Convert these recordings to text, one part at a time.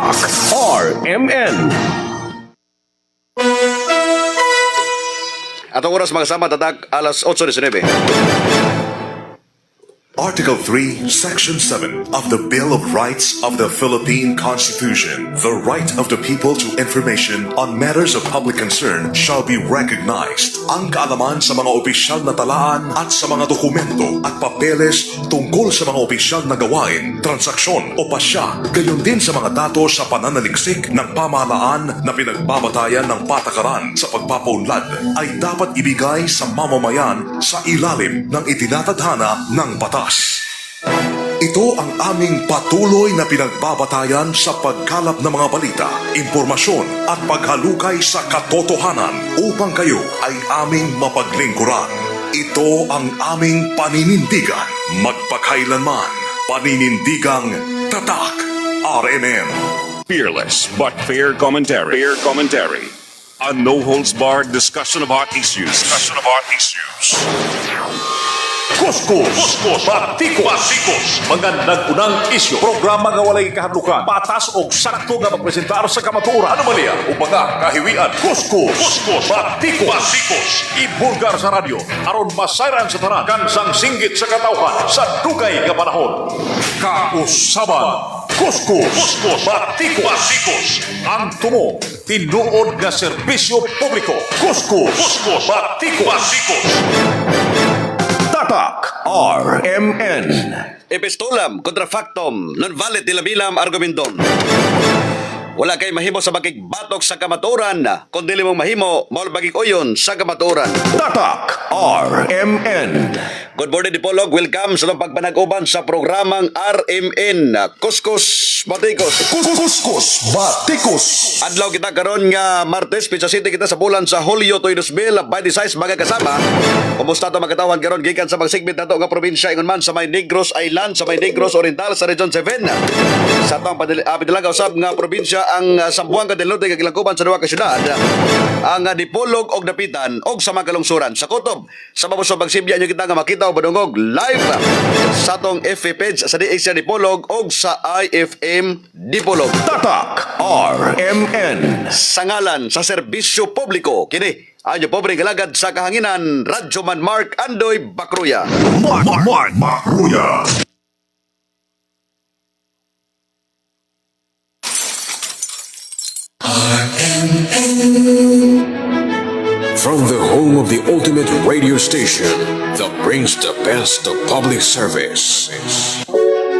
Tatak RMN. Atong oras mga kasama, tatak alas 8:19. Article 3, Section 7 of the Bill of Rights of the Philippine Constitution. The right of the people to information on matters of public concern shall be recognized. Ang kaalaman sa mga opisyal na talaan at sa mga dokumento at papeles tungkol sa mga opisyal na gawain, transaksyon o pasya, gayon din sa mga datos sa pananaliksik ng pamahalaan na pinagbabatayan ng patakaran sa pagpapaunlad ay dapat ibigay sa mamamayan sa ilalim ng itinatadhana ng batas. Ito ang aming patuloy na pinagbabatayan sa pagkalap ng mga balita, impormasyon at paghalukay sa katotohanan upang kayo ay aming mapaglingkuran. Ito ang aming paninindigan, magpakailanman, paninindigang Tatak RMN. Fearless but fair commentary. Fair commentary. A no-holds-barred discussion of hot issues. Kuskus, batikos, mga nagpunang isyu. Programa nga walay kahadlukan, patas o sakto nga magpresentar sa kamatuoran. Anomalya o mga kahiwian. Kuskus, batikos. Ibulgar sa radyo, aron masayran sa tanan, kansang singgit sa katauhan, sa dugay nga panahon. Kausaban. Kuskus, batikos. Ang tumo, tinuod nga serbisyo publiko. Kuskus, batikos. Tatak RMN. Epistolam contra factum, non valid bilam argumentum. Wala kay mahimo sa bakigbatok sa kamaturan, kundi limong mahimo maul bagig-uyon sa kamaturan. Tatak RMN. Good morning, Dipolog. Welcome sa pagpanag-uban sa programang RMN. Kuskus Batikos. Kuskus, batikos. Adlaw kita karon nga Martes, Pizza City kita sa bulan sa Hulyo 2026 mga kasama. Kumusta to magkatawan karon gikan sa pagsegment nato nga probinsya ingon man sa may Negros Island, sa may Negros Oriental sa Region 7. Sa tong padilaga usab nga probinsya ang Zamboanga del Norte kagilangkuban sa duha ka syudad. Ang Dipolog og Dapitan og sa mga kalungsuran sa kutob sa mabusog pagsibya nyo kita nga makita o badungog live sa tong FB page sa DX Dipolog og sa IFM Dipolog. Tatak RMN. Sa ngalan sa serbisyo publiko kini ang pobreng galagad sa kahanginan, Radyo Man Mark Andoy Bakruya. Mark Bakruya. From the home of the ultimate radio station that brings the best of public service,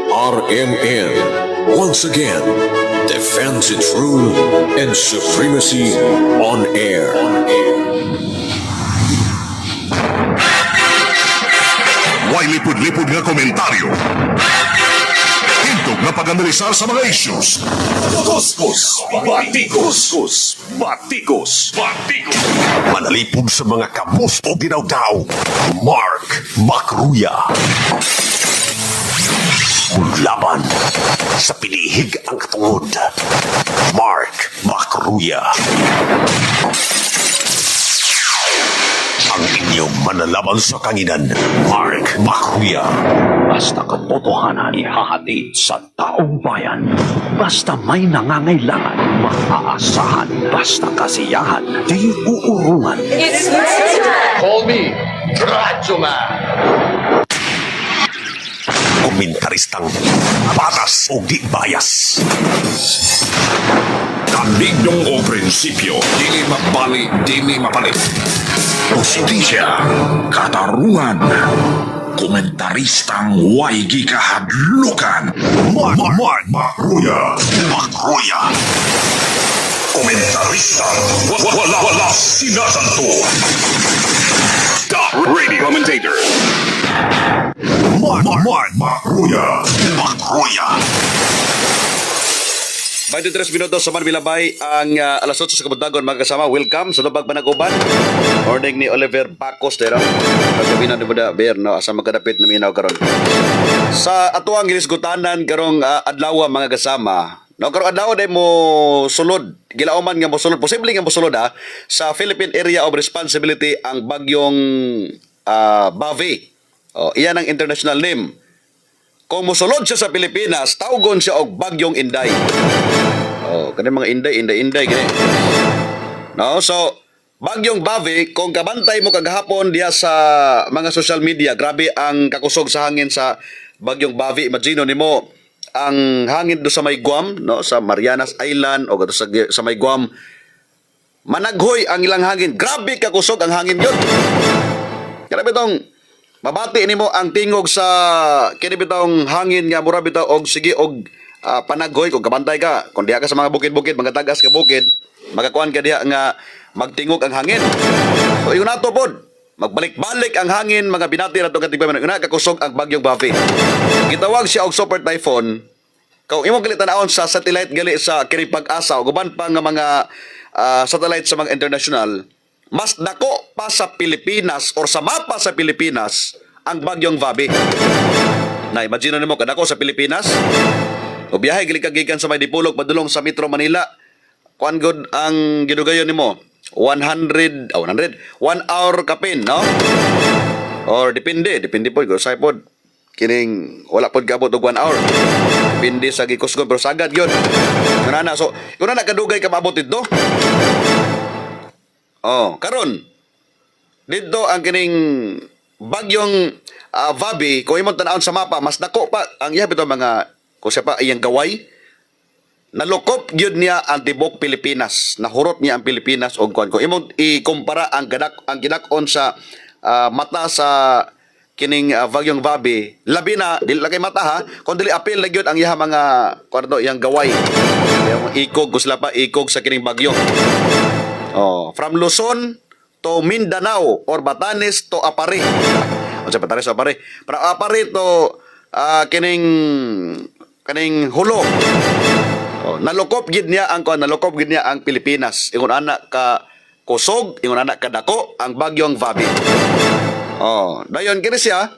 RMN once again defends its rule and supremacy on air. Way lipod-lipod nga komentaryo. Hintog na pag-analisar sa mga issues. Kuskus, batikos. Manalipod sa mga kamus o ginawdaw. Mark Bakruya. Laban sa pinihig ang katungod. Mark Bakruya. Ang inyong manalaban sa kanginan. Mark Bakruya. Basta katotohanan ihahatid sa taong bayan. Basta may nangangailangan, maaasahan. Basta kasiyahan, di uurungan. Call me Radyo Man. Komentaristang patas o di bias. Kandigyong o prinsipyo, dili mabali, dili mapalit. Justisya, katarungan, komentaristang way gikahadlukan. Mark Bakruya. Komentarista, wala sinasanto. Top radio commentator. Mark Bakruya. 23 minutos sa Manbilabay ang alas 8 sa kabuntagon mga kasama. Welcome sa lubag Panaguban. Morning ni Oliver Bacos dero. Kagabi na dibuda beer no asa magkadapit na minaw karon. Sa atuang ginisgutanan karong adlaw mga kasama. No karong adlaw day mo sulod gilauman nga mo sulod posible nga mo sulod sa Philippine Area of Responsibility ang bagyong Bave. Iyan ang international name. Kung musulod siya sa Pilipinas, tawgon siya og bagyong Inday. Oh, kani mga inday gani. No, so bagyong Bobby, kung kabantay mo kagahapon diya sa mga social media, grabe ang kakusog sa hangin sa bagyong Bobby. Imagino nimo ang hangin do sa may Guam, no, sa Marianas Island o sa may Guam. Managhoy ang ilang hangin. Grabe kakusog ang hangin yun. Kaya bitong mabati nimo ang tingog sa kini bitong hangin nga mura bitaw og sige og panaghoy kung kabantay ka. Kung diha ka sa mga bukid-bukid, mga tagas ka bukid, magakuan ka diha nga magtingog ang hangin. So yun nato pod. Magbalik-balik ang hangin, mga binati na itong katigbayan. Una, kakusog ang bagyong Buffy. Gitawag siya og super typhoon. Kung imong gali tanawon sa satellite gali sa kini Pag-asa o guban pa nga mga satellite sa mga international, mas dako pa sa Pilipinas or sa mapa sa Pilipinas ang bagyong Bobby. Na imagine nimo kadako sa Pilipinas. O biyahe gali kagikan sa may dipulog padulong sa Metro Manila. Kuan good ang gidugayon nimo 100 1 hour kapin, no? Or depende po go sa pod kining wala pod kabot og 1 hour. Depende sa gikusgon pero sagad gyud. Kanana so kun na kadugay ka maabot dito. Oh, karon dito ang kining bagyong Bobby, kung imong tan-awon sa mapa, mas dako pa ang iya bitaw mga kung siya pa iyang gaway. Nalukop gyud niya ang tibok Pilipinas. Nahurot niya ang Pilipinas og kuan. Kung imong ikumpara ang gidak-on sa mata sa kining bagyong Bobby, labi na dili lang kay mata ha, kun dili apil na gyud ang iya mga kuan iyang gaway. Yung ikog kusla pa ikog sa kining bagyo. Oh, from Luzon to Mindanao or Batanes to Apare. O sa Batanes to Apare. From Apare to kining Hulo. Oh, nalukop gid niya ang Pilipinas. Ingon anak ka kusog, ingon anak ka dako ang bagyong Bobby. Oh, dayon kini siya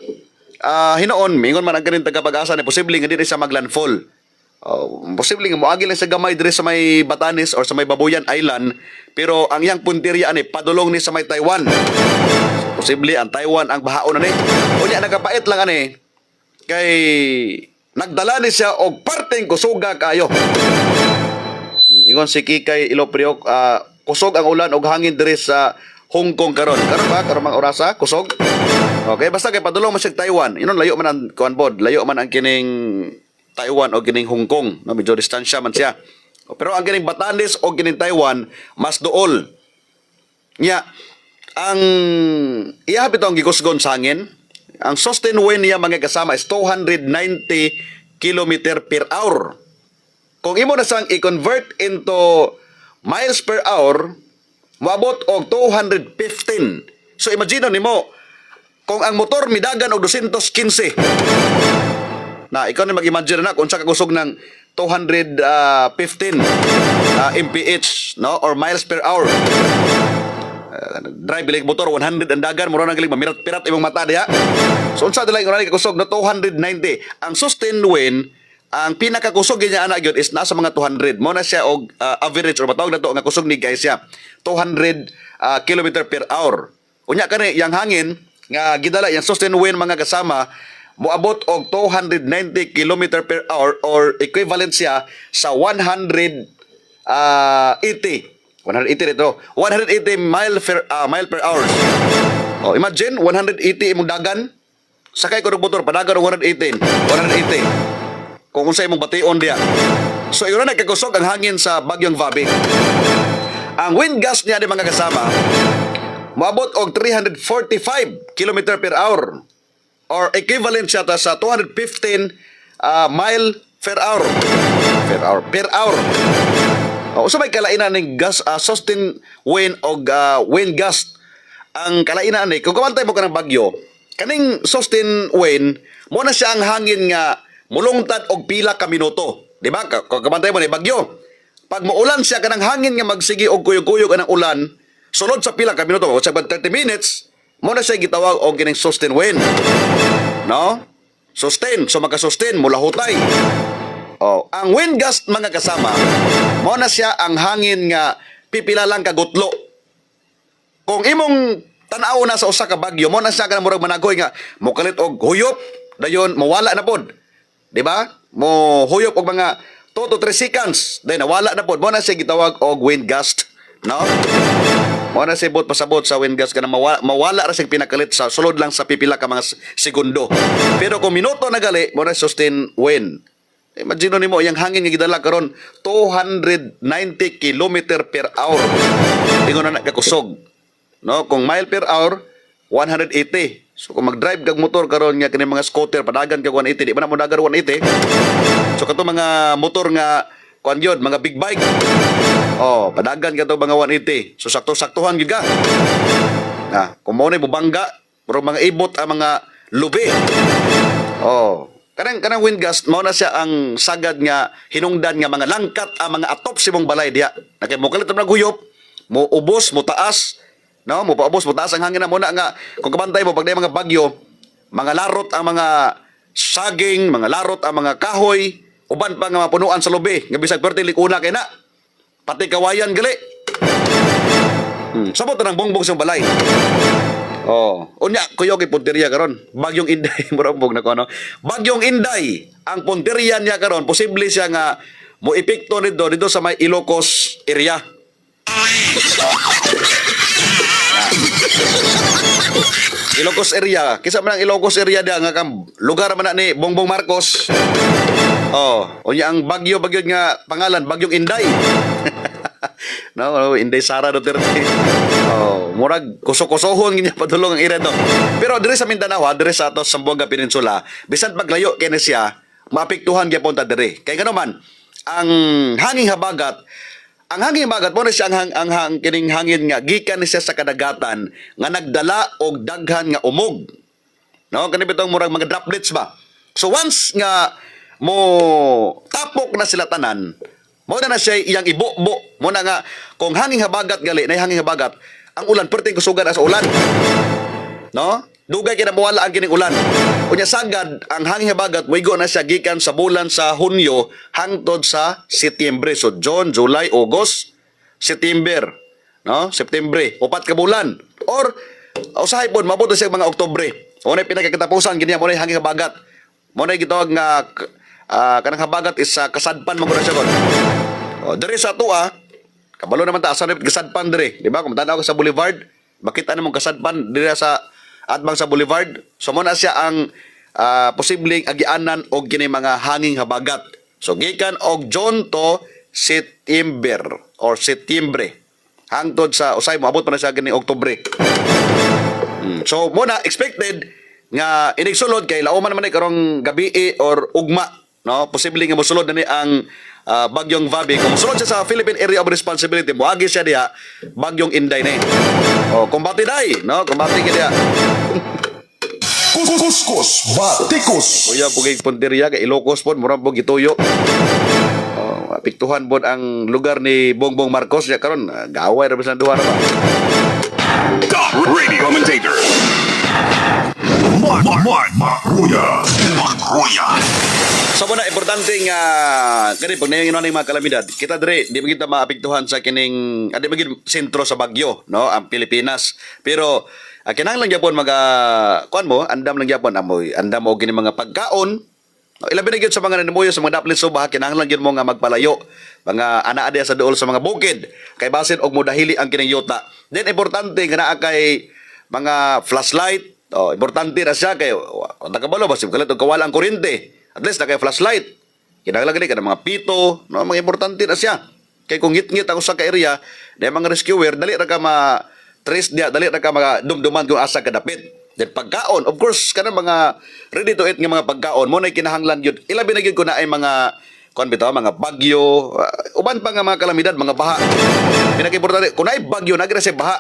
hinoon mingon man ang kaning taga Pag-asa na posible nga dili siya maglandfall. Oh, posible nga moagi lang sa gamay diri sa may Batanes or sa may Babuyan Island, pero ang iyang punteriya ani padulong ni sa may Taiwan. Posible ang Taiwan ang bahaon ani. Unya nagapait lang ani kay nagdala ni siya og parteng kusuga kayo. Ingon si Kikay Ilopriok, kusog ang ulan og hangin diri sa Hong Kong karon. Karon mga orasa kusog. Okay, basta kay padulong mo siya Taiwan. Inon layo man ang kuan bod, layo man ang kining Taiwan o kining Hong Kong, no, medyo distansya man siya. Pero ang kining Batanes o kining Taiwan mas duol. Nya ang iya bitong gikusgon sa hangin. Ang sustained wind niya mga kasama is 290 km per hour. Kung imo na sang i-convert into miles per hour, moabot og 215. So imagine nimo kung ang motor midagan og 215. Na ikaw na mag-imagine na kung sa kakusog ng 215 mph, no, or miles per hour. Drive bilik motor 100 ang dagan mura nang galing mamirat-pirat imong mata diha. So unsa dili ngunani kakusog na 290. Ang sustained wind, ang pinakakusog niya ana gyud is nasa mga 200. Mo na siya og average or matawag nato nga kusog ni guys siya 200 km per hour. Unya kani yang hangin nga gidala yang sustained wind mga kasama moabot og 290 km per hour or equivalent siya sa 180 dito. 180 mile per hour. Oh, imagine 180 imong dagan. Sakay ko ng motor padagan og 180. Kung unsay imong bation diya. So yun na nagkakusog ang hangin sa bagyong Bobby. Ang wind gust niya di mga kasama moabot og 345 km per hour or equivalent siya ta sa 215 mile per hour. Per hour. O so may kalainan ng gas sustained wind o wind gust. Ang kalainan ni kung kamantay mo ka ng bagyo, kaning sustained wind mo na siya ang hangin nga mulungtad og pila ka minuto, di ba? Kung kamantay mo ni bagyo, pag muulan siya kanang hangin nga magsigi og kuyog-kuyog anang ulan, sulod sa pila ka minuto o sa 30 minutes, mo na siya gitawag og kining sustained wind. No? Sustain, so maka-sustain mula hutay. Oh, ang wind gust mga kasama, mo na siya ang hangin nga pipila lang kagutlo. Kung imong tan-aw na sa usa ka bagyo, mo na siya kanang murag managoy nga mokalit og huyop, dayon mawala na pod. Di ba? Mo huyop og mga 2 to 3 seconds. Then nawala na po. Mo na siya gitawag og wind gust, no? Mo na siya bot pasabot sa wind gust kana mawala ra siyang pinakalit sa sulod lang sa pipila ka mga segundo. Pero kung minuto na gali, mo na sustain wind. Imagine nimo yang hangin nga gidala karon 290 km per hour. Ingon na kakusog. No, kung mile per hour 180. So kung mag-drive kag motor karon nga kini mga scooter padagan kag 180, di ba na mo dagar 180? So kato mga motor nga kuan gyud, mga big bike. Oh, padagan ka to mga 180. So sakto-saktuhan gyud ka. Kung mo na bubangga, pero mga ibot ang mga lubi. Oh, kanang wind gust mao na siya ang sagad nga hinungdan nga mga langkat ang mga atop sa imong balay diha. Nakay mo kalit na guyop, mo ubos, mo taas, no? Mo paubos, mo taas ang hangin na muna nga kung kabantay mo pag may mga bagyo, mga larot ang mga saging, mga larot ang mga kahoy, uban pa nga mapunuan sa lubi, nga bisag perti likuna kay na. Pati kawayan gali. Sabot na ng bongbong sa balay. Oh, unya kuyo kay punteriya karon. Bagyong Inday murambog na ko ano. Bagyong Inday ang punteriya niya karon posible siya nga mo epekto dito sa may Ilocos area. Ilocos area, kisa man ang Ilocos area dia nga kam lugar man na ni Bongbong Marcos. Oh, unya ang bagyo nga pangalan Bagyong Inday. No, Inday Sara Duterte. Oh, murag kusok-kusohon ginya padulong ang ira do. Pero dire sa Mindanao, dire sa atos Zamboanga Peninsula, bisan paglayo kini siya, maapektuhan gyapon ta dire. Kay ngano man, ang hangin habagat mo na siya ang kining hangin nga gikan ni siya sa kadagatan nga nagdala og daghan nga umog. No, kani bitong murag mga droplets ba. So once nga mo tapok na sila tanan, mo na siya iyang ibo-bo. Mo na nga kung hangin habagat gali, na hangin habagat, ang ulan perting kusugan sa ulan. No? Dugay kina mawala ang kining ulan. Unya sagad ang hangin habagat moigo na siya gikan sa bulan sa Hunyo hangtod sa Setyembre. So June, July, August, September, no? September, upat ka bulan. Or usahay pod mabuto siya mga Oktubre. Unay pinakakatapusan giniya mo na hangin habagat. Mo na gitawag nga kanang habagat is kasadpan man gud siya kon. O dire sa tua, kabalo naman ta asa kasadpan dire, di ba? Kung tanaw ka sa Boulevard, makita namong kasadpan dire sa atbang sa Boulevard. So mo na siya ang posibleng agianan og kini mga hanging habagat. So gikan og June to September or Setyembre. Hangtod sa usay moabot pa na siya kini Oktubre. So mo na expected nga inigsulod kay lauman man ni karong gabi or ugma, no? Posible nga mosulod na ni ang bagyong Vabi. Kung mosulod siya sa Philippine Area of Responsibility, moagi siya diha bagyong Inday ni. Oh, kumbati day, no? Kumbati diha. Kuskus Batikos. Kuya pugay punteriya kay Ilocos pod murag pug gituyo. Oh, apektuhan pod ang lugar ni Bongbong Marcos ya karon gaway ra bisan duha ra ba. Top radio commentator. Maruya. So muna importante nga kani pag nayon ni mga kalamidad, kita dire di magita maapektuhan sa kining adi magid sentro sa bagyo, no, ang Pilipinas. Pero kinahanglan gyapon kuan mo, andam lang gyapon amoy, andam mo kini mga pagkaon. No, ilabi na gyud sa mga nanimuyo sa mga daplit suba, kinahanglan gyud mo nga magpalayo mga ana adi sa duol sa mga bukid kay basin og modahili ang kining yuta. Then importante nga naa kay mga flashlight. Oh, importante na siya kay kung takabalo basi kalit og kawala ang kuryente. At least na kay flashlight. Kinahanglan gani ka mga pito, no, mga importante na siya. Kay kung ngit-ngit ako sa ka-area, na mga rescuer dali ra ka ma-trace dia, dali ra ka dumduman kung asa ka dapit. Then pagkaon, of course, kana mga ready to eat nga mga pagkaon mo na kinahanglan gyud. Ilabi na gyud ko na ay mga kuan bitaw, mga bagyo, uban pa nga mga kalamidad, mga baha. Pinaka-importante, kung ay bagyo na siya baha,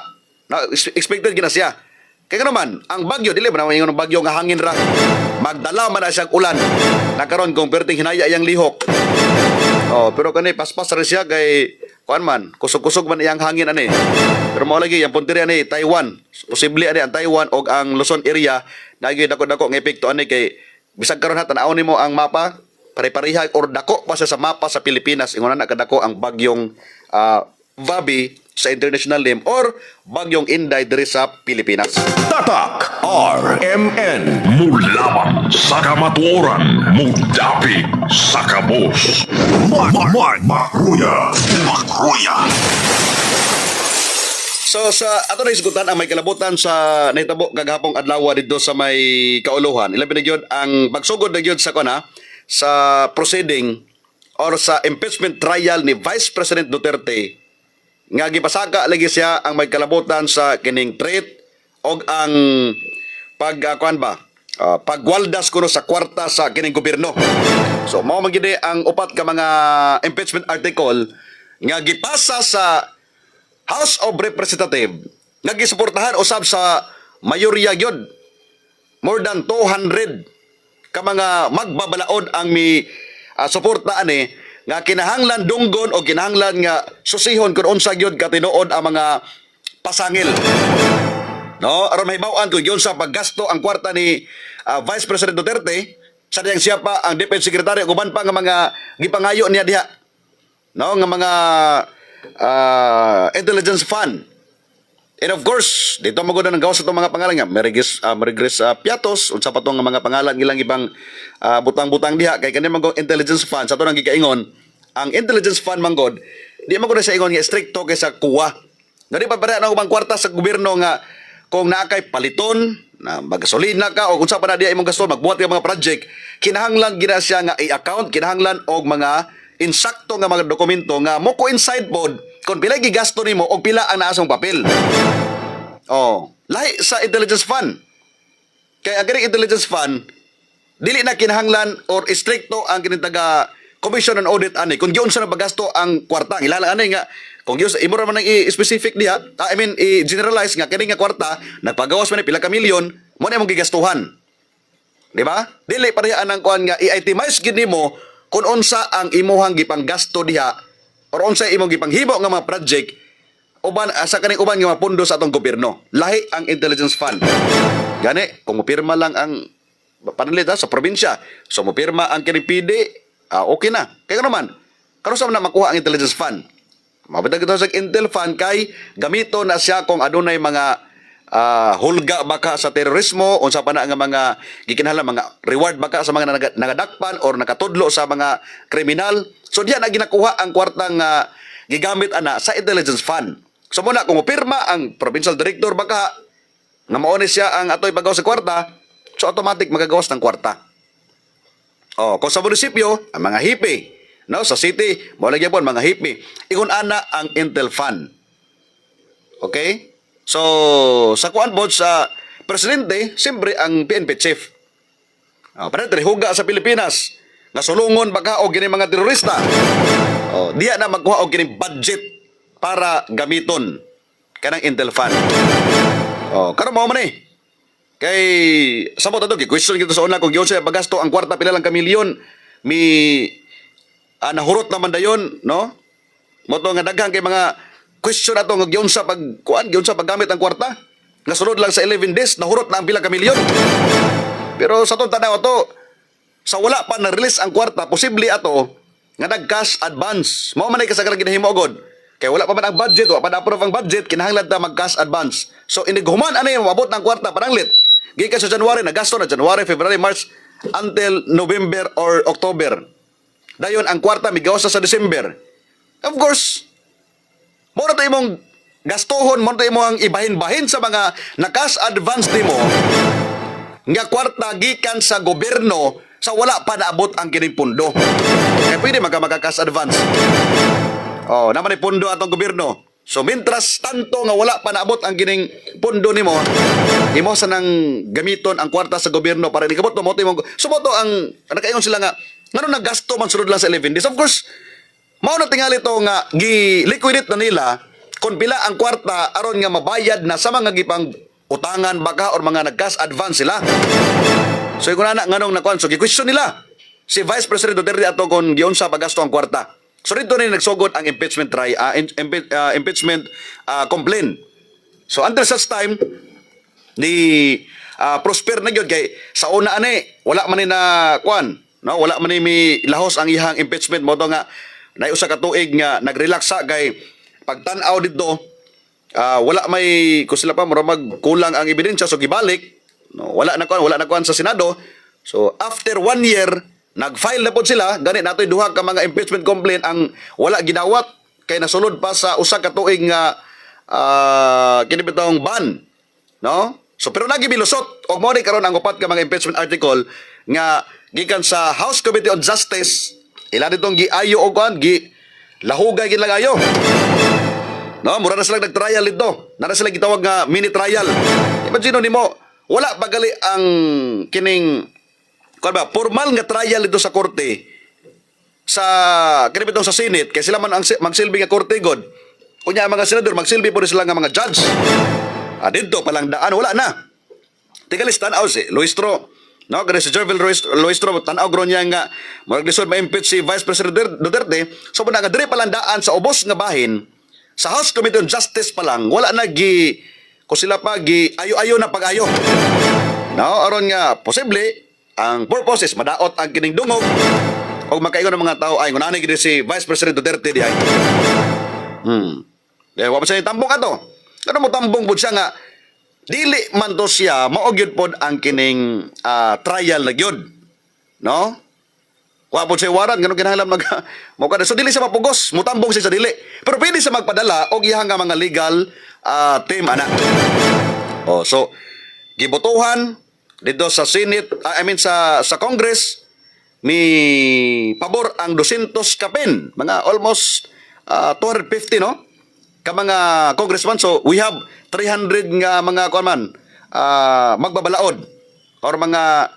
na expected gina siya. Kaya naman, ang bagyo, dili ba naman yung bagyo nga hangin ra, magdala man na siyang ulan. Nakaroon kung perting hinaya yang lihok. Oh, pero kani paspas ra siya kay kuan man, kusog-kusog man iyang hangin ani. Pero mao lagi yang punteriya ni Taiwan. Posible ani ang Taiwan og ang Luzon area nagay dako-dako nga epekto ani kay bisag karon ha tan-aw nimo ang mapa, pare-pareha or dako pa siya sa mapa sa Pilipinas. Ingon na kadako ang bagyong Vabi sa international name or Bagyong Inday diri sa Pilipinas. Tatak RMN Mulaban sa kamatuoran Mudapig sa kabos Makruya So sa ato na isgutan ang may kalabutan sa nahitabo kagahapong adlaw dito sa may kauluhan. Ilabi na gyud ang pagsugod na gyud sa kuna sa proceeding or sa impeachment trial ni Vice President Duterte nga gipasaka lagi siya ang may kalabutan sa kining threat og ang pagwaldas kuno sa kwarta sa kining gobyerno. So mao man gid ang upat ka mga impeachment article nga gipasa sa House of Representatives nga gisuportahan usab sa mayorya gyud. More than 200 ka mga magbabalaod ang suporta ani nga kinahanglan dunggon o kinahanglan nga susihon kung unsa gyud katinuod ang mga pasangil. No, aron mahibaw-an kung gyud sa paggasto ang kwarta ni Vice President Duterte, sadyang siya pa ang Defense Secretary ug uban pa nga mga gipangayo niya diha. No, nga mga intelligence fund. And of course, dito magod ng gawas sa itong mga pangalan nga, Marigres Piatos, unsa pa itong mga pangalan ilang ibang butang-butang diha, kay kanina magod intelligence fund, sa ito nang gikaingon, ang intelligence fund manggod, di magod sa ingon nga stricto kay sa kuwa. Nga di pa na ubang kwarta sa gobyerno nga, kung naakay paliton, na magasolina ka, o kung sa pa na diya imong gasto, magbuhat ka mga project, kinahanglan gina siya nga i-account, kinahanglan og mga insakto nga mga dokumento nga mo ko inside pod kung pila gigasto nimo og pila ang naasong papel. Oh, lahi sa intelligence fund. Kay ang kining intelligence fund dili na kinahanglan or stricto ang kinintaga Commission on Audit ani kung giun sa nabagasto ang kwarta. Ilala ani nga kung giun imo ra man ang i-specific diha, i-generalize nga kini nga kwarta nagpagawas man ni pila ka milyon mo na imong gigastuhan. Di ba? Dili parehas ang kuan nga i-itemize gid nimo kung unsa ang imuhang gipanggasto diha or unsa imong gipanghimo nga mga project uban sa kaning uban nga mga pondo sa atong gobyerno. Lahi ang intelligence fund. Gani, kung mopirma lang ang panalit sa probinsya, so mopirma ang kining PD, okay na. Kaya naman, karon sa na makuha ang intelligence fund. Mabitag ito sa intel fund kay gamito na siya kung adunay mga hulga baka sa terorismo unsa pa na nga mga gikinahanglan mga reward baka sa mga nagadakpan or nakatudlo sa mga kriminal. So diyan na ginakuha ang kwartang gigamit ana sa intelligence fund. So muna kung pirma ang provincial director baka nga mao ni siya ang atoy paggawas sa kwarta, so automatic magagawas ng kwarta. Oh, kung sa munisipyo ang mga hipi, no, sa city mo lagi mga hipi. Ingon ana ang intel fund. Okay? So, sa kuan po sa presidente, siyempre ang PNP chief. Pero huga sa Pilipinas, nga sulungon baka o gini mga terorista. Diya na magkuha o gini budget para gamiton kanang intel fund. Karon mo man eh. Kay sabot ato gi-question kita sa una kung giun siya pagasto ang kwarta pila lang ka milyon nahurot naman dayon, no? Moto nga daghang kay mga question ato nga giun sa paggamit ang kwarta. Nga sunod lang sa 11 days nahurot na ang pila ka milyon. Pero sa tong tanaw ato sa wala pa na-release ang kwarta, posible ato nga nag-cash advance. Mao man ay kasagaran ginahimo agad. Kay wala pa man ang budget, wala pa na-approve ang budget, kinahanglan ta mag-cash advance. So inighuman ano yung mabot ng kwarta pananglit. Gikan sa January nagasto na January, February, March until November or October. Dayon ang kwarta migawas sa December. Of course, mo na tayo mong gastuhon, mo na tayo mong ibahin-bahin sa mga na-cash advance nimo nga kwarta gikan sa gobyerno sa wala pa naabot ang kining pundo. Kaya pwede magka-cash advance. Naman ni pundo atong gobyerno. So, mintras tanto nga wala pa naabot ang kining pundo nimo, imo sa nang gamiton ang kwarta sa gobyerno para di kabot mo sumoto ang nakaingon sila nga ngano naggasto man sunod lang sa 11 days. Of course, mao na tingali to nga gi-liquidate na nila kung pila ang kwarta aron nga mabayad na sa mga gipang utangan baka or mga nag-cash advance sila. So kung na nganong nakuan so gi-question nila si Vice President Duterte ato kung giun sa paggasto ang kwarta. So dito na nagsugod ang impeachment complaint. So until such time ni prosper na gyud kay sa una ani wala man ni na kuan, no, wala man ni lahos ang ihang impeachment mo to nga nay usa ka tuig nga nagrelax sa kay pagtan-aw dito wala may kung sila pa murag kulang ang ebidensya so gibalik, no, wala na kuan sa Senado. So after 1 year nag-file na pod sila gani natoy duha ka mga impeachment complaint ang wala gidawat kay nasulod pa sa usa ka tuig nga kini bitong ban, no? So pero nagibilusot og mao ni karon ang upat ka mga impeachment article nga gikan sa House Committee on Justice ila ditong giayo og kuan gi lahugay gid lagayo. No, mura na sila nag-trial ito. Nara sila gitawag nga mini trial. Imagine nimo, wala pagali ang kining kuan ba, formal nga trial ito sa korte sa kini bitong sa Senate kay sila man ang magsilbi nga korte god. Unya ang mga senador magsilbi po sila nga mga judge. Dito palang daan wala na. Tigalis tan-aw si Luistro. No, kasi si Jervil Luistro tan-aw gro niya nga maglisod ma-impeach si Vice President Duterte. So nga dire palang daan sa ubos nga bahin sa House Committee on Justice pa lang, wala na kung sila pa ayo-ayo na pag-ayo. No, aron nga, posible, ang purpose is madaot ang kining dungog o makaingon ng mga tao ay ngunanay gini si Vice President Duterte di ay. Kaya wala siya tambong ato. Ano mo tambong po siya nga, dili man to siya, maogyod pod ang kining trial na gyud. No? Wa po siya waran, ganun kinahanglan mo kada. So dili siya mapugos, mutambong siya sa dili. Pero pwede siya magpadala og iyang nga mga legal team ana. So gibotohan dito sa Senate, sa Congress mi pabor ang 200 kapin, mga almost 250 no? Ka mga congressman. So we have 300 nga mga kuan man magbabalaod or mga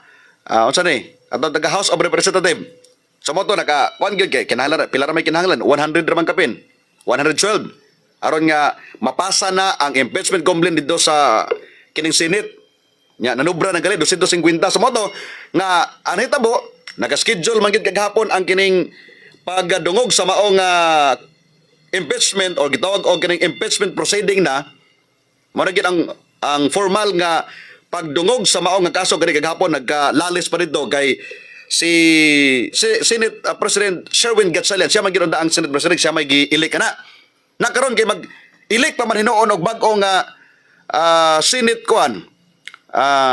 unsa ni ato taga House of Representatives. So mo to kuan gyud kay kinahanglan pila ra may kinahanglan 100 ra man kapin. 112 aron nga mapasa na ang impeachment complaint dito sa kining Senate. Nya nanubra na gali 250. So mo to nga ang hitabo naka-schedule man gyud kagahapon ang kining pagdungog sa maong impeachment o gitawag og kining impeachment proceeding na mao gyud ang formal nga pagdungog sa maong nga kaso kani kagahapon nagkalalis pa dito kay si Senate President Sherwin Gatchalian, siya magginunda ang Senate President, siya may gi-elect na. Nakaroon kay mag-elect pa man hinuon og bag-o nga Senate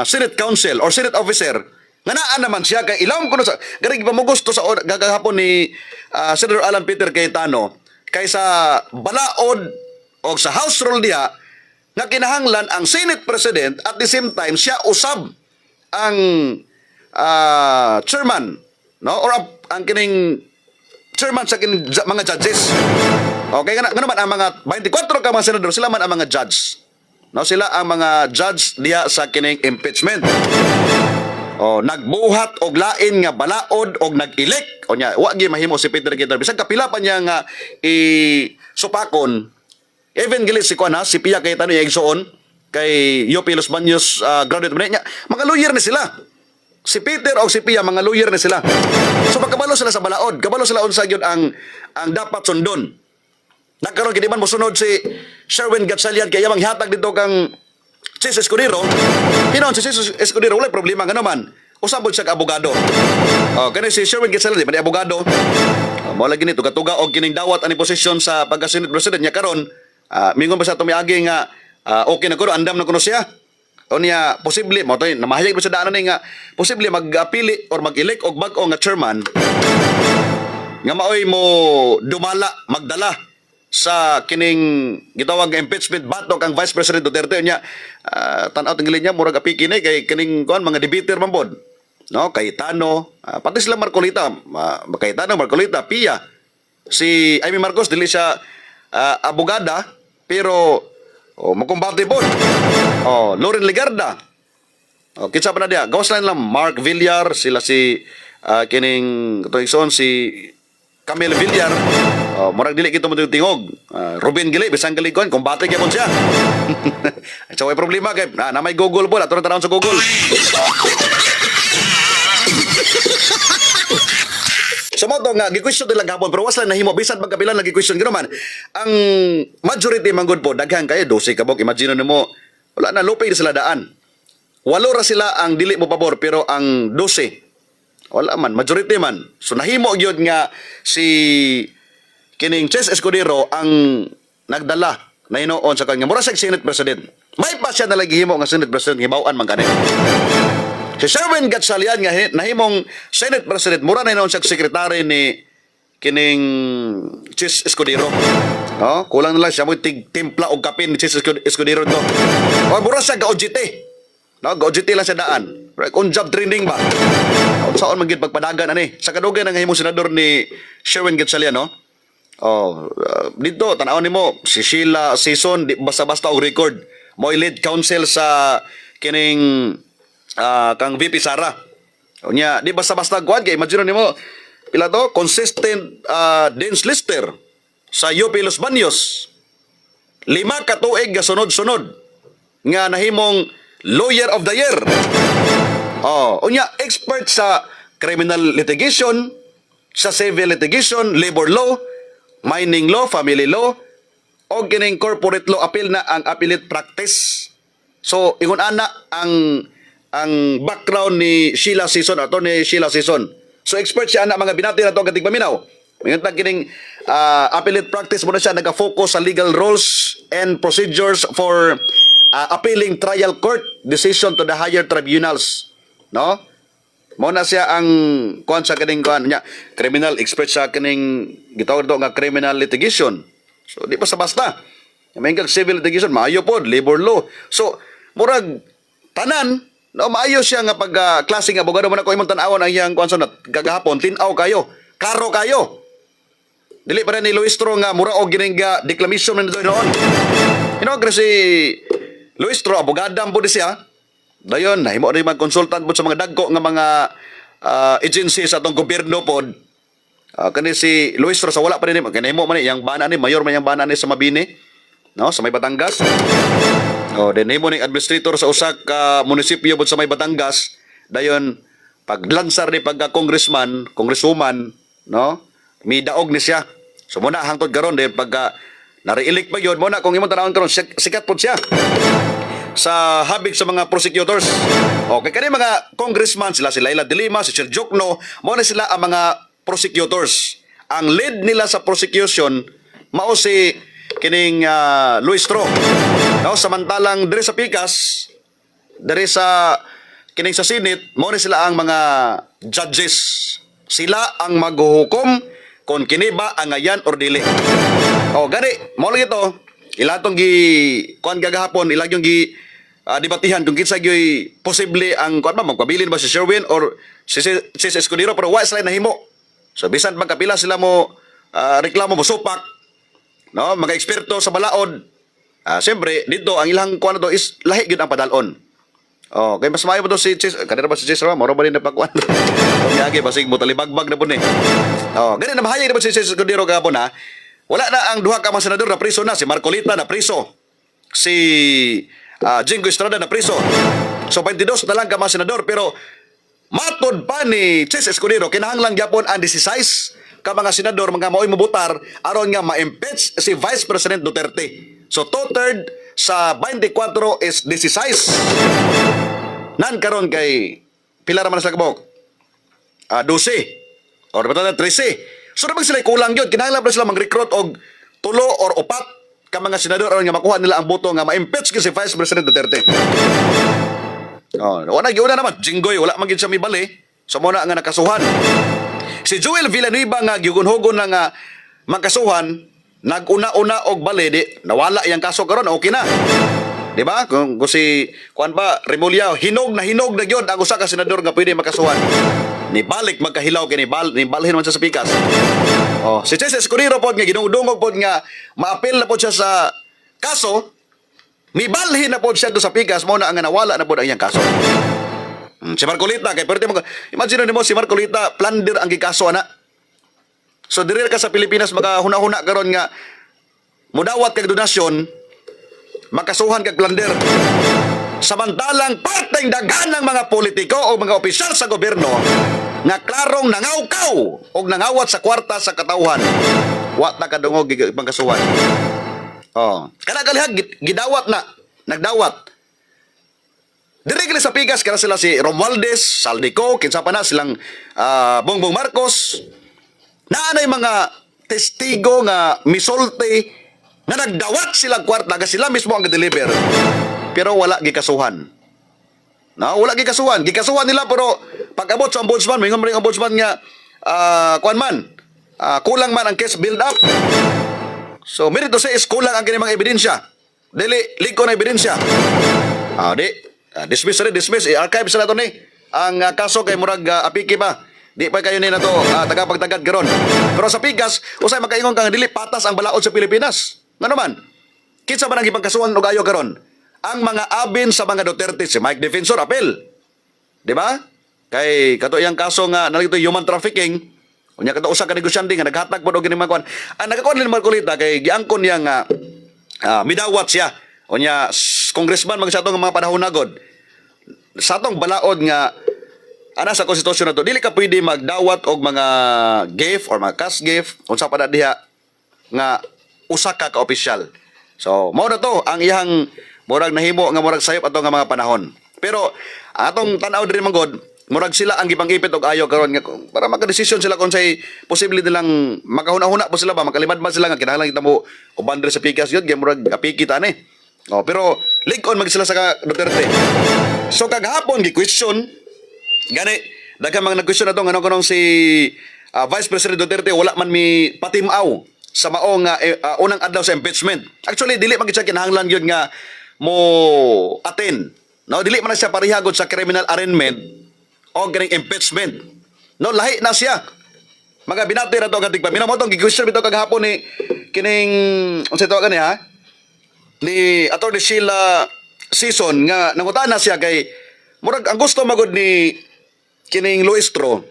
Senate Council or Senate Officer. Nga naan naman siya kay ilawom kuno sa gari gipamugos to sa gagahapon ni Senator Alan Peter Cayetano kaysa balaod og sa House rule diha nga kinahanglan ang Senate President at the same time siya usab ang chairman, no, or ang kining chairman sa kining mga judges. Okay nga naman ang mga 24 ka mga senador, sila man ang mga judge, no, sila ang mga judge diya sa kining impeachment. Nagbuhat og lain nga balaod og nag-elect o nya wa gyud mahimo si Peter Cayetano bisag kapila pa niya nga supakon. Even gilis si Kuan si Pia Cayetano yung igsoon kay Yopi Los Baños graduate man niya, mga lawyer ni sila. Si Peter o si Pia, mga lawyer na sila. So magkabalo sila sa balaod. Kabalo sila unsa gyud ang dapat sundon. Nagkaroon gid man mosunod si Sherwin Gatchalian kay yamang hatag dito kang Cis Escudero. Pinon si Cis Escudero wala problema nga naman. Usab siya ka abogado. Kani si Sherwin Gatchalian di man abogado. Mao lagi ni tuga-tuga og kining dawat ani posisyon sa pagka-Senate President niya karon. Mingon ba sa tumiagi nga okay na kuno andam na kuno siya. O niya, posible, mo to namahayag mo sa daanan nga, posible mag-apili or mag-elect og bag-o nga chairman nga maoy mo dumala, magdala sa kining gitawag nga impeachment batok ang Vice President Duterte niya. Tan-aw tingilin niya, murag apiki ni kay kining kuan mga debater man pod. No, Cayetano, pati sila Marcolita, Cayetano, Marcolita, Pia. Si Amy Marcos dili siya abogada, pero makumbate po. Loren Legarda. Kinsa pa na dia? Gawas lang Mark Villar, sila si kining tuigsoon si Camille Villar. Murag dili kito mo tingog. Ruben Gili, bisang galikon, kumbate gyapon siya. So ay problema kay na may Google po, ato tanawon sa Google. So mo nga gi-question nila gapon pero was lang nahimo bisan magkabilang lagi question gino man. Ang majority man good po daghang kay 12 kabog, imagine nimo wala na lupay sila daan. 8 ra sila ang dili mo pabor pero ang 12 wala man, majority man. So nahimo gyud nga si kining Ches Escudero ang nagdala hinoon sa kanya mura sa Senate President. May pa siya nalagihimo nga Senate President hibaw-an man kani. Si Sherwin Gatchalian nga nahimong Senate President mura na hinoon siya sekretary ni kining Chis Escudero. No? Kulang na lang siya mo timpla og kapin ni Chis Escudero to. O mura siya ga-OJT. No, go-OJT lang sa daan. On job training ba? Saan man gid pagpadagan ani? Sa kadugay nga himong senador ni Sherwin Gatchalian, no? Dito tan-awon nimo si Sheila Season di basta-basta og record. Mo lead counsel sa kining kang VP Sara. Unya di basta-basta kuan kay imagine nimo pila to consistent dance lister sa UP Los Baños. 5 ka tuig ga sunod-sunod nga nahimong Lawyer of the Year. Unya expert sa criminal litigation, sa civil litigation, labor law, mining law, family law, o kining corporate law appeal na ang appellate practice. So ingon ana ang background ni Sheila Season ato ni Sheila Season. So expert siya ana mga binati na to katig paminaw. Mingon tag kining appellate practice mo na siya naka-focus sa legal rules and procedures for appealing trial court decision to the higher tribunals, no? Mo na siya ang kuan sa kining kuan nya criminal expert sa kining gitawag to nga criminal litigation. So di pa sa basta. May kag civil litigation maayo pod labor law. So murag tanan no maayo siya nga pag klaseng abogado mo na ko imong tan-awon ang iyang kuan sunod kagahapon tin-aw kayo, karo kayo. Dili pa rin ni Luistro nga mura og gining declamation man doon noon. You know, kasi Luistro, abogadam po siya. Dayon, nahimo rin mag-consultant po sa mga dagko nga mga agency sa atong gobyerno po. Kani si Luistro sa wala pa rin. Kanahimo man yung bana ni, mayor man yung bana ni sa Mabini. No, sa may Batangas. Then himo ni administrator sa usak munisipyo po sa may Batangas. Dayon, paglansar ni pagka-congressman, congresswoman, no, may daog ni siya. So muna hangtod karon dahil pagka nare-elect pa yun, muna kung imong tanawon karon sikat po siya sa habig sa mga prosecutors. Okay, kani mga congressman sila Laila de Lima, si Sir Jokno, mo na sila ang mga prosecutors. Ang lead nila sa prosecution mao si kining Luistro. No, samantalang diri sa Pikas, diri sa kining sa Senate, mo na sila ang mga judges. Sila ang maghuhukom kung kini ba ang ayan or dili. Gani, mo lang ito. Ilatong gi kuan gagahapon, ilang yung gi debatihan kung kinsa gyoy posible ang kuan ba magpabilin ba si Sherwin or si Escudero pero wa sila nahimo. So bisan magkapila sila mo reklamo mo supak. No, mga eksperto sa balaod. Siyempre dito ang ilang kuan to is lahi gyud ang padalon. Kay mas maayo pa to si Chis, kanina ba si Chis Rama, moro ba rin na pagkuhan? Yagi, basig mo, talibagbag na po ni. Ganyan na mahayag na po si Chis Escudero kahapon ha. Wala na ang duha ka mga senador na priso na, si Marcolita na priso, si Jingo Estrada na priso. So 22 na lang ka mga senador, pero matod pa ni Chis Escudero, kinahanglang gyapon ang 16 ka mga senador, mga mao'y mabutar, aron nga ma-impeach si Vice President Duterte. So 2/3 sa 24 is 16. Nan karon kay pila ra man sa kabok? 12 or betul na 13. So na sila kulang yun. Kinahanglan pa sila mag-recruit og 3 or 4 ka mga senador aron nga makuha nila ang boto nga ma-impeach si Vice President Duterte. Wala gyud na naman Jinggoy, wala man gyud siya mibali. So mo na nga nakasuhan. Si Joel Villanueva nga gigunhogon na nga magkasuhan, nag-una-una og bali di nawala yang kaso karon okay na. Di ba? Kung si kuan ba Remulla hinog na gyud ang usa ka senador nga pwede makasuhan. Ni balik magkahilaw kini balhin man sa Pikas. Si Chis Escudero pod nga ginungdungog pod nga maapil na pod siya sa kaso. Mibalhin na pod siya do sa Pikas mo na ang nawala na pod ang iyang kaso. Si Marcolita kay pwede mo imagine mo si Marcolita plunder ang gikaso ana. So diri ka sa Pilipinas magahuna-huna karon nga mudawat kag donasyon makasuhan kag plunder. Samantalang parteng daghan ng mga politiko o mga opisyal sa gobyerno nga klarong nangawkaw o nangawat sa kwarta sa katawhan. Wa ta kadungog ibang kasuhan. Kana kalihag gidawat na, nagdawat. Diri sa Pikas kana sila si Romualdez, Saldico, kinsa pa na silang Bongbong Marcos. Naanay mga testigo nga misulti nga nagdawat sila kwarta nga sila mismo ang deliver pero wala gikasuhan. No, wala gikasuhan. Gikasuhan nila pero pag-abot sa ombudsman, mingon man ang ombudsman nga kuan man. Kulang man ang case build up. So, meron to say is kulang ang kini mga ebidensya. Dili liko na ebidensya. Dismiss rin, dismiss. I-archive sila to ni. Ang kaso kay murag apiki pa. Di pa kayo ni na to tagapagtagad karon. Pero sa pigas, usay makaingon kang dili patas ang balaod sa Pilipinas. Ngano man? Kinsa man ang ipagkasuhan og ayo karon? Ang mga abin sa mga Duterte si Mike Defensor apel. Di ba? Kay kato yang kaso nga nalito human trafficking. Unya kato usa ka negosyante nga naghatag pod og mga kuan. Ang nagakuan ni Marcolita kay giangkon niya nga midawat siya. Unya congressman mag sa atong mga panahon nagod. Sa atong balaod nga ana sa konstitusyon na to, dili ka pwede magdawat og mga gift or mga cash gift unsa pa na diha nga usa ka opisyal. So, mao na to ang iyang murag nahimo nga murag sayop ato nga mga panahon. Pero atong tan-aw diri manggod, murag sila ang gipangipit og ayo karon nga para magka-desisyon sila kung say posible nilang makahuna-huna po sila ba makalimad man sila nga kinahanglan kita mo uban diri sa pikas yun kay murag apiki ta ni. Pero lig-on mag sila sa Duterte. So kaghapon gi-question gani daghang mga nag-question ato nga kanong si Vice President Duterte wala man mi patimaw sa maong unang adlaw sa impeachment. Actually dili man gid siya kinahanglan gyud nga mo attend. No, dili man na siya parihagod sa criminal arraignment o ganing impeachment. No, lahi na siya. Mga binati ra to ang tigpaminaw mo tong gi-question bitaw kaghapon ni kining unsa tawag kani ha? Ni Atty. Sheila Season nga nangutan na siya kay murag ang gusto magod ni kining Luistro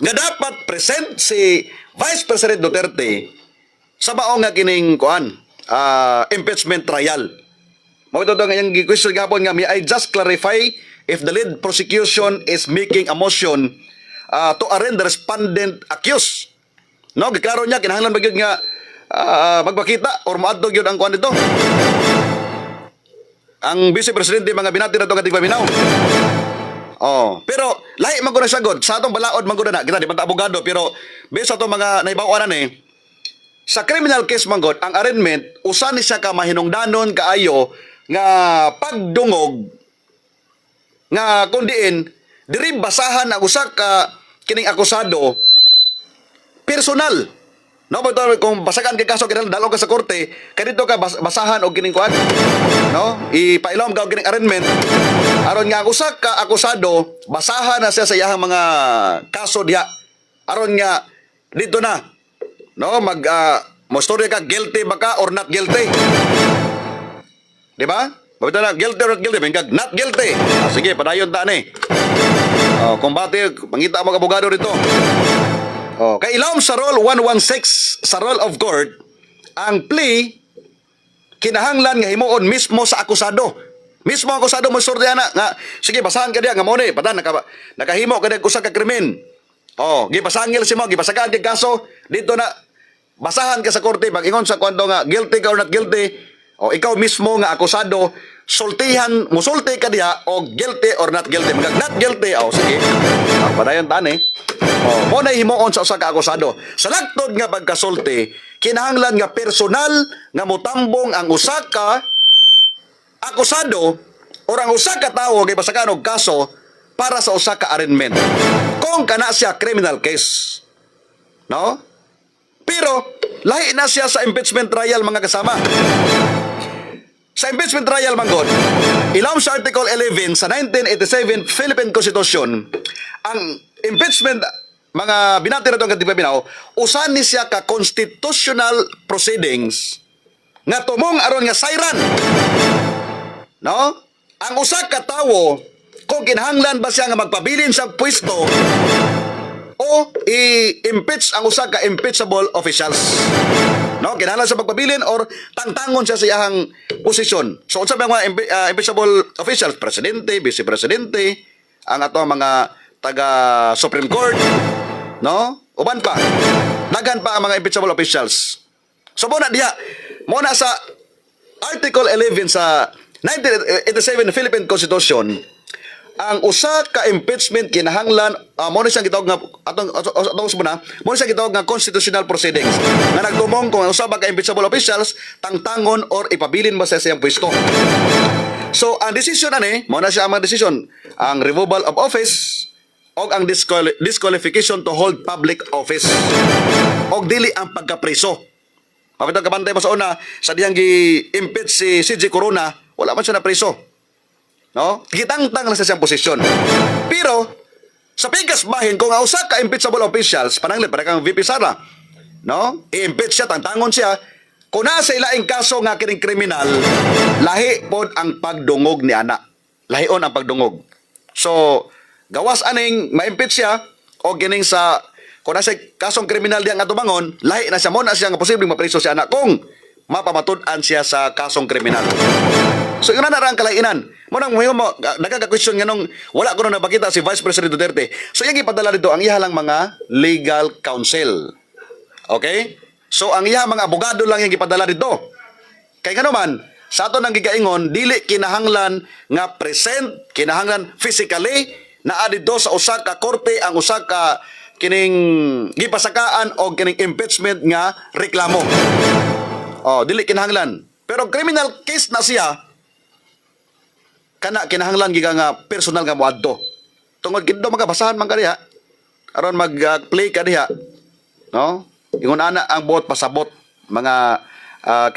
nga dapat present si Vice President Duterte sa maong nga kining kuan impeachment trial. Mao ito nga yung question gapon nga may I just clarify if the lead prosecution is making a motion to arraign the respondent accused. No, giklaro niya kinahanglan ba gyud nga magpakita or moadto gyud ang kuan dito. Ang Vice Presidente mga binati na to nga tigpaminaw. Pero lahi man gud sagot sa atong balaod man gud na kita di man ta abogado pero based sa atong mga nahibaw-anan sa criminal case man gud ang arraignment usa ni siya ka mahinungdanon kaayo nga pagdungog nga kundiin diri basahan ang usa ka kining akusado personal. No, but kung basakan kay kaso kinahanglan dalo ka sa korte, kadito ka basahan og kining kuan. No, ipailom ka og kining arraignment. Aron nga usa ka akusado, basahan na siya sa iyang mga kaso diha. Aron nga dito na. No, mo story ka guilty ba ka or not guilty. Di ba? Babito na guilty or not guilty, bingkag not guilty. Sige, padayon ta ni. Kumbate, pangita ang mga abogado rito. Kay ilawom sa Rule 116 sa Rule of Court, ang plea kinahanglan nga himuon mismo sa akusado. Mismo ang akusado mo sordiana nga sige basahan ka diha nga mo ni patan nakahimo ka usa ka krimen. Gipasangil si mo, gipasakan kay kaso dito na basahan ka sa korte pag ingon sa kwento nga guilty ka or not guilty. Ikaw mismo nga akusado sultihan musulti ka diha o guilty or not guilty. Mag not guilty sige. Padayon tani. Mo na himuon sa usa ka akusado. Sa lagtod nga pagkasulti, kinahanglan nga personal nga motambong ang usa ka akusado o ang usa ka tawo kay basakan og kaso para sa usa ka arraignment. Kung kana siya criminal case. No? Pero lahi na siya sa impeachment trial mga kasama. Sa impeachment trial manggod, ilawom sa Article 11 sa 1987 Philippine Constitution, ang impeachment mga binati na itong katipabinaw, usan ni siya ka constitutional proceedings nga tumong aron nga sayran. No? Ang usa ka tawo kung kinahanglan ba siya nga magpabilin sa pwesto o i-impeach ang usa ka impeachable officials. No, kinahanglan sa magpabilin or tangtangon siya sa iyang posisyon. So unsa ba mga impeachable officials? Presidente, vice presidente, ang ato mga taga Supreme Court, no? Uban pa. Daghan pa ang mga impeachable officials. So muna diha, muna sa Article 11 sa 1987 Philippine Constitution, ang usa ka impeachment kinahanglan mo na siyang gitawag nga atong muna mo na siyang gitawag nga constitutional proceedings nga nagtumong kung ang usa ba ka impeachable officials tangtangon or ipabilin ba sa siyang pwesto. So ang decision ani mo na siya ang mga decision, ang removal of office o ang disqualification to hold public office o dili ang pagkapreso. Mapitang kabantay mo sa una sa diyang gi-impeach si CJ Corona, wala man siya na preso. No? Gitangtang lang sa siyang posisyon. Pero, sa pigas bahin, kung usa ka impeachable officials, pananglit, para kang VP Sara, no? I-impeach siya, tangtangon siya, kung nasa ilaing kaso nga kining kriminal, lahi pod ang pagdungog ni ana. Lahion ang pagdungog. So, gawas aning ma-impeach siya, o gining sa, kung nasa kasong kriminal diya nga tumangon, lahi na siya mo na siya nga posibleng mapriso si ana kung mapamatud-an siya sa kasong kriminal. So yun na ang kalainan. Munang nagkaka-question nga nung wala ko na nabakita si Vice President Duterte. So yung ipadala dito ang ihalang mga legal counsel. Okay? So ang iha mga abogado lang yung ipadala dito. Kaya nga naman, sa ato nang gigaingon, dili kinahanglan nga present, kinahanglan physically, na dito sa usa ka korte ang usa ka kining gipasakaan o kining impeachment nga reklamo. Dili kinahanglan. Pero criminal case na siya, kana kinahanglan giga nga personal nga moadto. Tungod kidto magabasahan man kaniya. Aron mag-play ka diha. No? Ingon ana ang buot pasabot mga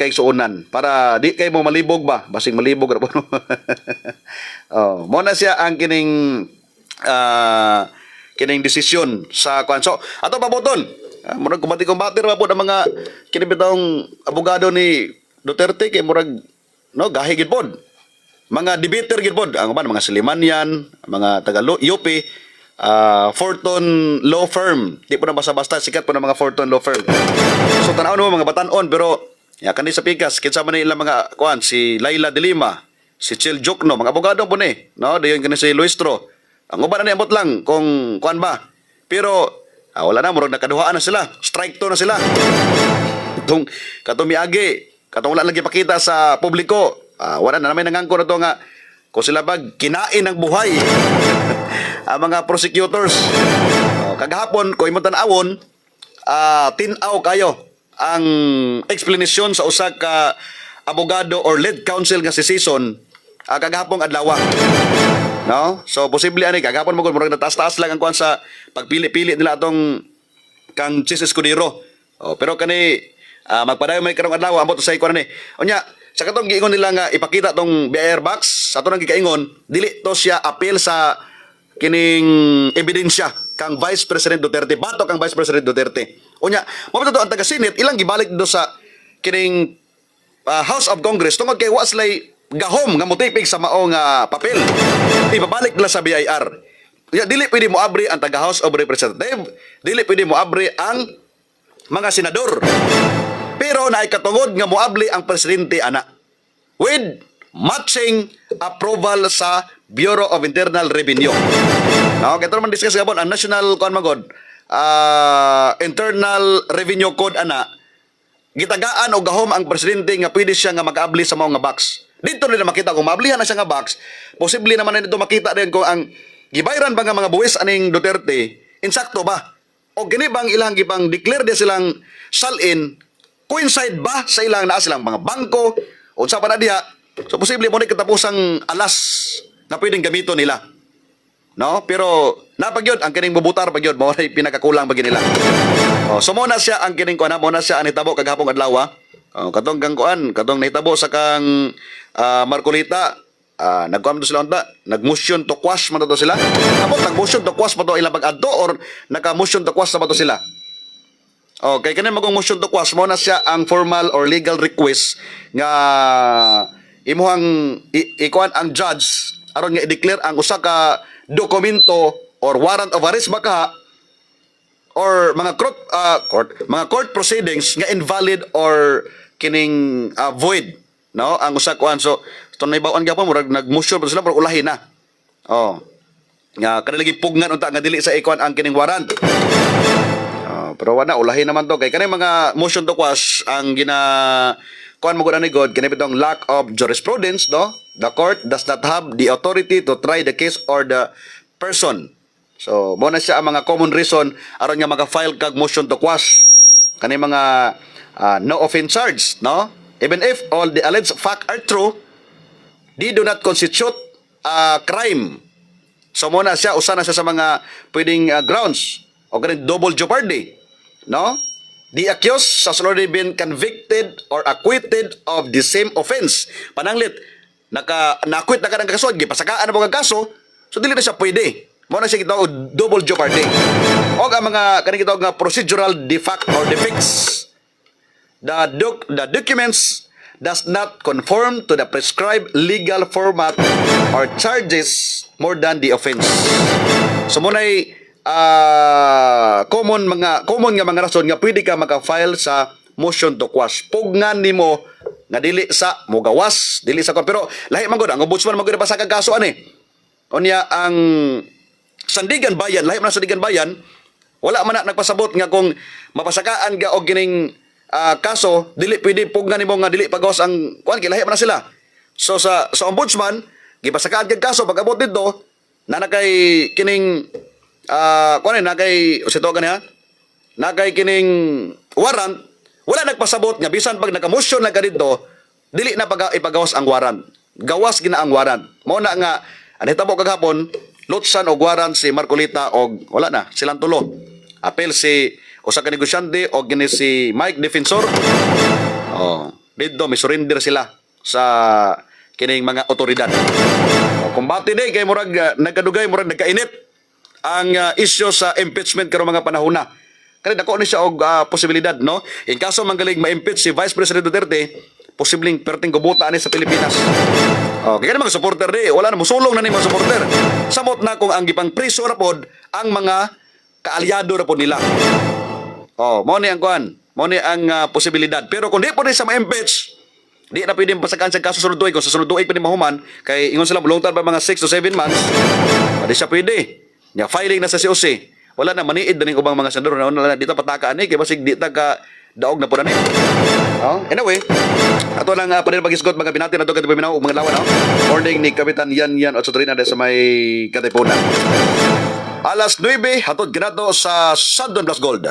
kay suunan para di kay mo malibog ba? Basing malibog ra po. Mo na siya ang kining desisyon sa kwan. So, ato paboton. Murag kumbati-kumbati ra po ng mga kinibitong abogado ni Duterte kay murag no gahi gid pod. Mga debater gid pod, ang mga Silimanian, mga taga UP, Fortune Law Firm. Di po na basta-basta sikat po ng mga Fortune Law Firm. So tanaw mo mga batanon pero ya kanhi sa pikas kinsa man ilang mga kuan si Laila de Lima, si Chil Jokno, mga abogado po ni, no? Dayon kani si Luistro. Ang uban na niabot lang kung kuan ba. Pero wala na murag nakaduhaan na sila. Strike to na sila. Katong miagi, katong wala lagi pakita sa publiko. Wala na naman nangangko na to nga kung sila ba kinain ng buhay ang mga prosecutors. Kagahapon ko imong tan-awon, tin-aw kayo ang explanation sa usa ka abogado or lead counsel nga si Season kagahapong adlaw. No? So posible ani kagahapon mo murag nataas-taas lang ang kuan sa pagpili-pili nila atong kang Chis Escudero. Pero kani magpadayon may karong adlaw ambot sa ikuan ni. Unya sa katong giingon nila nga ipakita tong BIR box sa ato nang gikaingon dili to siya appeal sa kining ebidensya kang Vice President Duterte bato kang Vice President Duterte. Unya mo to ang taga Senate ilang gibalik do sa kining House of Congress tungod kay waslay gahom nga motipig sa mao nga papel. Ibabalik nila sa BIR. Unya dili pwede mo abri ang taga House of Representative, dili pwede mo abri ang mga senador. Pero naikatungod nga moabli ang presidente ana with matching approval sa Bureau of Internal Revenue. No, kaya man discuss gabon ang National Internal Revenue Code ana gitagaan og gahom ang presidente nga pwede siya nga mag-abli sa mga box. Dito rin na makita kung maablihan na siya nga box, posible naman na dito makita din kung ang gibayran ba nga mga buwis aning Duterte insakto ba o gini bang ilang gibang declare dia silang salin coincide ba sa ilang naa silang mga bangko o sa pa na diha. So posible mo ni katapusang alas na pwedeng gamito nila. No? Pero napagyod ang kining bubutar pagyod mo ay pinakakulang pag nila. So mo na siya ang kining kuan mo na siya ang hitabo kagahapon adlaw. Katong kang kuan, katong nahitabo sa kang Marcolita, nagkuam do sila unta, nag-motion to quash man to sila. Amot nag-motion to quash pa to ilang pag-adto or naka-motion to quash na ba to sila? Okay, kanina magong motion to quash mo na siya ang formal or legal request nga imuhang ikuan ang judge aron nga i-declare ang usa ka dokumento or warrant of arrest baka or mga court proceedings nga invalid or kining void, no? Ang usa kuan so tunay bawon gyapon murag nag-motion pa sila pero ulahin na. Nga kanilagi pugnan unta nga dili sa ikuan ang kining warrant. Pero wala ulahin naman to kay kanay mga motion to quash ang kuan mo gud ani god kani bitong lack of jurisprudence, no? The court does not have the authority to try the case or the person. So mo na siya ang mga common reason aron nga maka-file kag motion to quash kani mga no offense charge, no? Even if all the alleged fact are true, they do not constitute a crime. So mo na siya usa na siya sa mga pwedeng grounds o ganun double jeopardy, no? The accused has already been convicted or acquitted of the same offense. Pananglit, na-acquit na ka ng kaso, gipasakaan na mo ang kaso, so dili na siya pwede. Mo na siya kita double jeopardy. O ang mga kanang kita nga procedural defect or defects. The documents does not conform to the prescribed legal format or charges more than the offense. So mo na'y common nga mga rason nga pwede ka maka-file sa motion to quash. Pugnan nimo nga dili sa mogawas, dili sa pero lahi man gud ang ombudsman man gud pa sa kaso ani. Unya ang Sandigan Bayan, lahi man ang Sandigan Bayan, wala man na nagpasabot nga kung mapasakaan ka og kining kaso, dili pwede pugnan nimo nga dili pagawas ang kuan kay lahi man na sila. So sa ombudsman, gipasakaan kag kaso pag-abot dito na nakay kining kuan na kay usito gani ha. Na kay kining warrant, wala nagpasabot nga bisan pag naka-motion na ka dito, dili na ipagawas ang warrant. Gawas gina ang warrant. Mao na nga anitabo kagahapon, lutsan og warrant si Marcolita og wala na silang tulo. Apel si usa ka negosyante og gini si Mike Defensor. Dito may surrender sila sa kining mga otoridad. Kumbati day kay murag nagkadugay murag nagkainit ang issue sa impeachment karong mga panahon na. Kani dako ni siya og posibilidad, no? In kaso manggaling ma-impeach si Vice President Duterte, posibleng perting gubuta ani sa Pilipinas. Kaya mga supporter di, wala na musulong na ni mga supporter. Samot na kung ang gipang priso ra pod ang mga kaalyado ra pod nila. Mo ni ang kuan, mo ni ang posibilidad. Pero kung di po ni sa ma-impeach, di na pwedeng pasakaan sa kaso sunod tuig. Kung sa sunod tuig pwede mahuman, kay ingon sila bulungtan pa mga 6 to 7 months, di siya pwede. Nya filing na sa COC. Wala na maniid na ning ubang mga senador na dito patakaan ni kay basig di ta ka daog na po na ni. Anyway, ato lang panel pag-isgot mga binati na to kay paminaw mga lawan Morning ni Kapitan Yan Otsotrina sa may Katipunan. Alas 9 hatod ginato sa Sandon Plus Gold.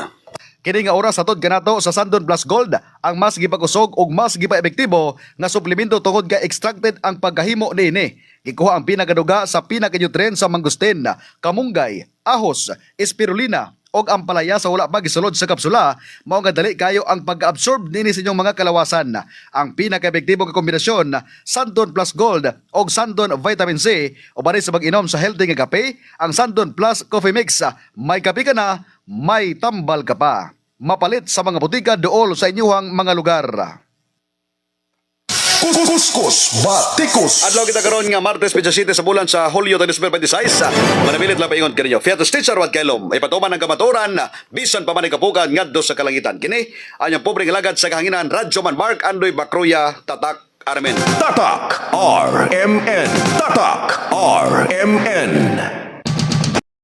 Kini nga oras hatod kanato sa Sandon Plus Gold ang mas gipakusog ug mas gipaepektibo nga suplemento tungod ka extracted ang pagkahimo niini. Gikuha ang pinagaduga sa pinaka-nutrient sa mangustin, kamunggay, ahos, spirulina og ang palaya sa wala pa gisulod sa kapsula mao nga dali kayo ang pag-absorb nini sa inyong mga kalawasan. Ang pinaka-epektibo nga kombinasyon Sandon Plus Gold og Sandon Vitamin C o bari sa pag-inom sa healthy nga kape, ang Sandon Plus Coffee Mix. May kape ka na, may tambal ka pa. Mapalit sa mga butika dool sa inyong mga lugar. Kuskus Batikos. Adlaw kita karon nga Martes 27 sa bulan sa Hulyo 2026. Manabilit lang paingon kaninyo. Fiatus teacher wat kailom. Ipatuman ang kamaturan bisan pa man kapugan ngadto sa kalangitan. Kini anyang pobreng lagad sa kahanginan Radyo Man Mark Andoy Bacroya Tatak Armen. Tatak RMN. Tatak RMN.